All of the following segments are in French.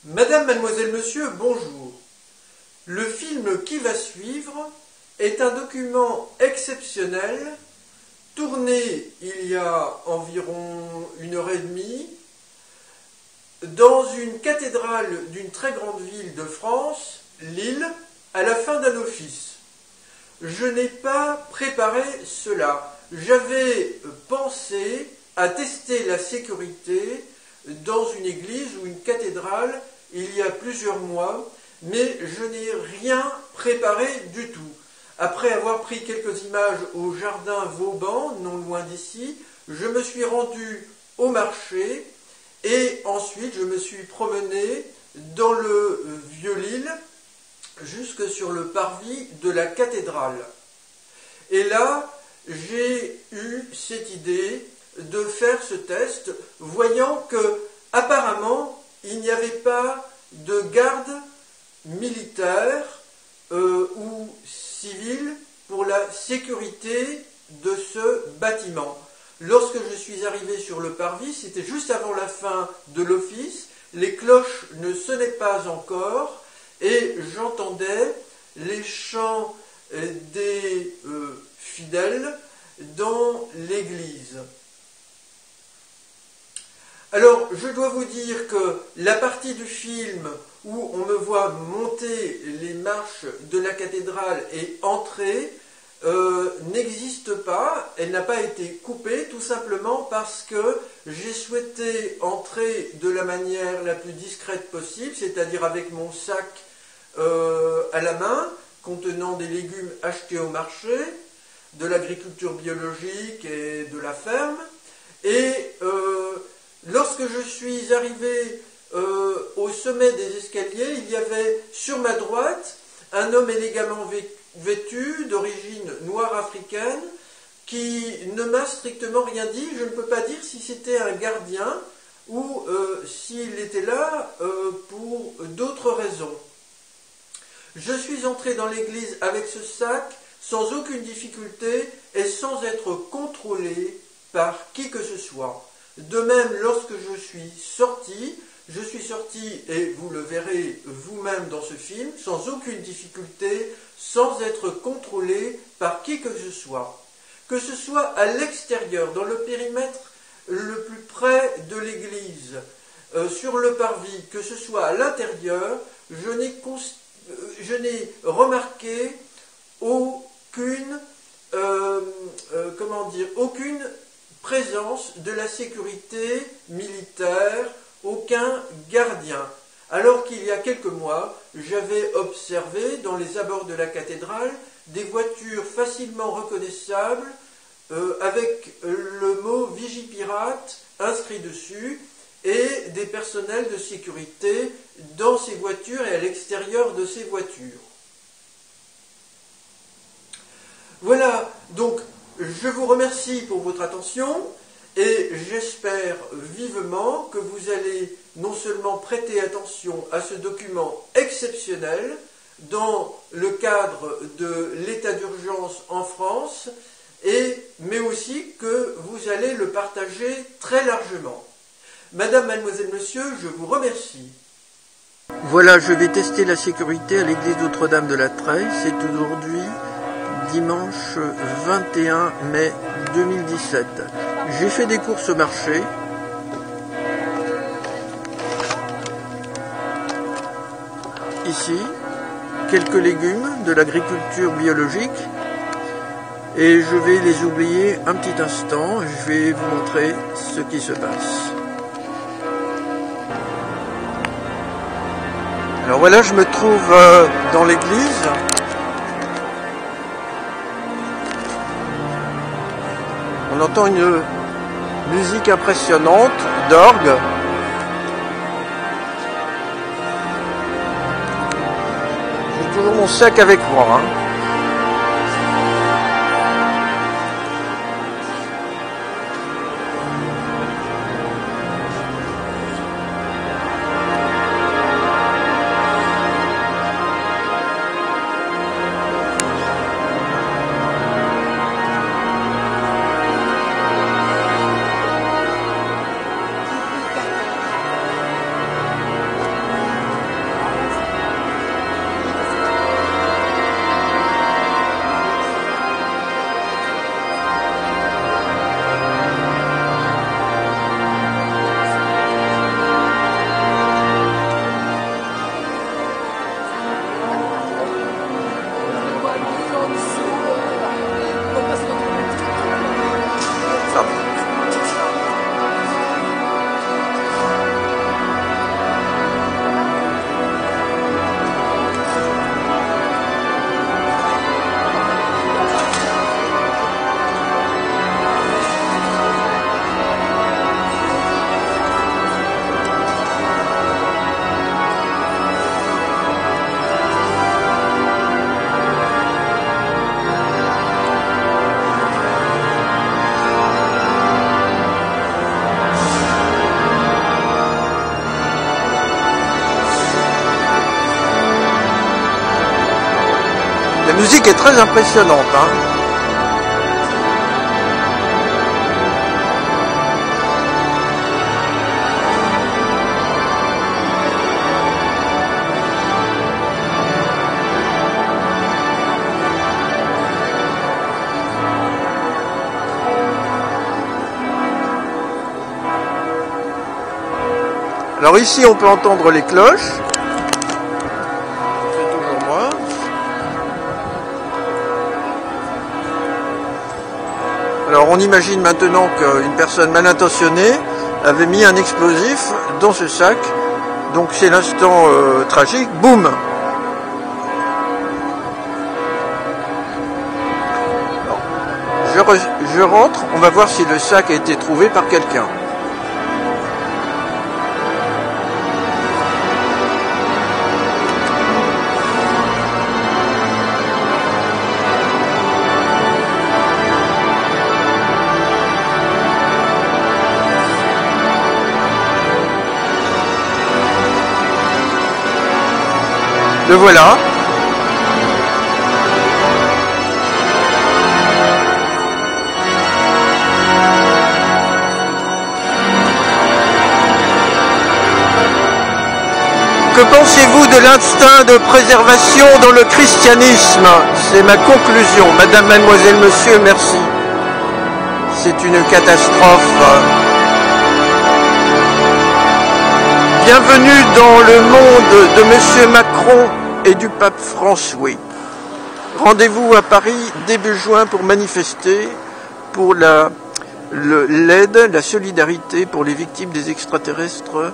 Madame, mademoiselle, monsieur, bonjour. Le film qui va suivre est un document exceptionnel, tourné il y a environ 1h30, dans une cathédrale d'une très grande ville de France, Lille, à la fin d'un office. Je n'ai pas préparé cela. J'avais pensé à tester la sécurité dans une église ou une cathédrale il y a plusieurs mois, mais je n'ai rien préparé du tout. Après avoir pris quelques images au jardin Vauban, non loin d'ici, je me suis rendu au marché et ensuite je me suis promené dans le Vieux-Lille jusque sur le parvis de la cathédrale. Et là, j'ai eu cette idée de faire ce test, voyant que apparemment il n'y avait pas de garde militaire ou civile pour la sécurité de ce bâtiment. Lorsque je suis arrivé sur le parvis, c'était juste avant la fin de l'office, les cloches ne sonnaient pas encore et j'entendais les chants des fidèles dans l'église. Alors, je dois vous dire que la partie du film où on me voit monter les marches de la cathédrale et entrer n'existe pas, elle n'a pas été coupée, tout simplement parce que j'ai souhaité entrer de la manière la plus discrète possible, c'est-à-dire avec mon sac à la main, contenant des légumes achetés au marché, de l'agriculture biologique et de la ferme, et lorsque je suis arrivé au sommet des escaliers, il y avait sur ma droite un homme élégamment vêtu, d'origine noire africaine, qui ne m'a strictement rien dit. Je ne peux pas dire si c'était un gardien ou s'il était là pour d'autres raisons. Je suis entré dans l'église avec ce sac sans aucune difficulté et sans être contrôlé par qui que ce soit. De même, lorsque je suis sorti, et vous le verrez vous-même dans ce film, sans aucune difficulté, sans être contrôlé par qui que ce soit. Que ce soit à l'extérieur, dans le périmètre le plus près de l'église, sur le parvis, que ce soit à l'intérieur, je n'ai remarqué aucune présence de la sécurité militaire, aucun gardien. Alors qu'il y a quelques mois, j'avais observé dans les abords de la cathédrale des voitures facilement reconnaissables avec le mot Vigipirate inscrit dessus et des personnels de sécurité dans ces voitures et à l'extérieur de ces voitures. Voilà, donc je vous remercie pour votre attention et j'espère vivement que vous allez non seulement prêter attention à ce document exceptionnel dans le cadre de l'état d'urgence en France, mais aussi que vous allez le partager très largement. Madame, mademoiselle, monsieur, je vous remercie. Voilà, je vais tester la sécurité à l'église Notre-Dame de la Treille. C'est aujourd'hui dimanche 21 mai 2017. J'ai fait des courses au marché. Ici, quelques légumes de l'agriculture biologique. Et je vais les oublier un petit instant. Je vais vous montrer ce qui se passe. Alors voilà, je me trouve dans l'église. On entend une musique impressionnante d'orgue. J'ai toujours mon sac avec moi. musique est très impressionnante, hein. Alors ici on peut entendre les cloches. C'est toujours moi. Alors on imagine maintenant qu'une personne mal intentionnée avait mis un explosif dans ce sac. Donc c'est l'instant tragique. Boum! Je rentre, on va voir si le sac a été trouvé par quelqu'un. Le voilà. Que pensez-vous de l'instinct de préservation dans le christianisme? C'est ma conclusion. Madame, mademoiselle, monsieur, merci. C'est une catastrophe. Bienvenue dans le monde de monsieur Macron et du pape François. Rendez-vous à Paris début juin pour manifester pour l'aide, la solidarité pour les victimes des extraterrestres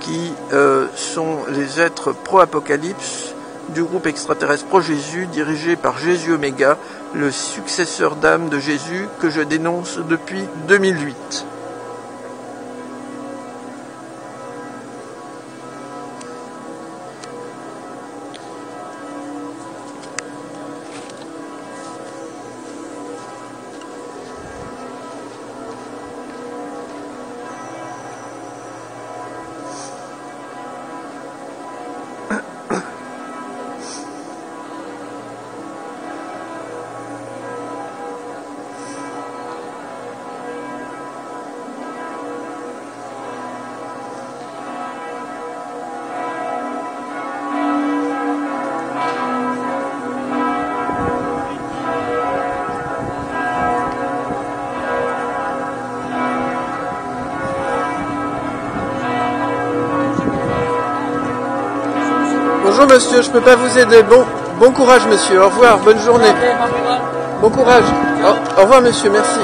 qui sont les êtres pro-apocalypse du groupe extraterrestre Pro-Jésus dirigé par Jésus Oméga, le successeur d'âme de Jésus que je dénonce depuis 2008. Bonjour monsieur, je peux pas vous aider. Bon courage monsieur, au revoir, bonne journée. Bon courage. Au revoir monsieur, merci.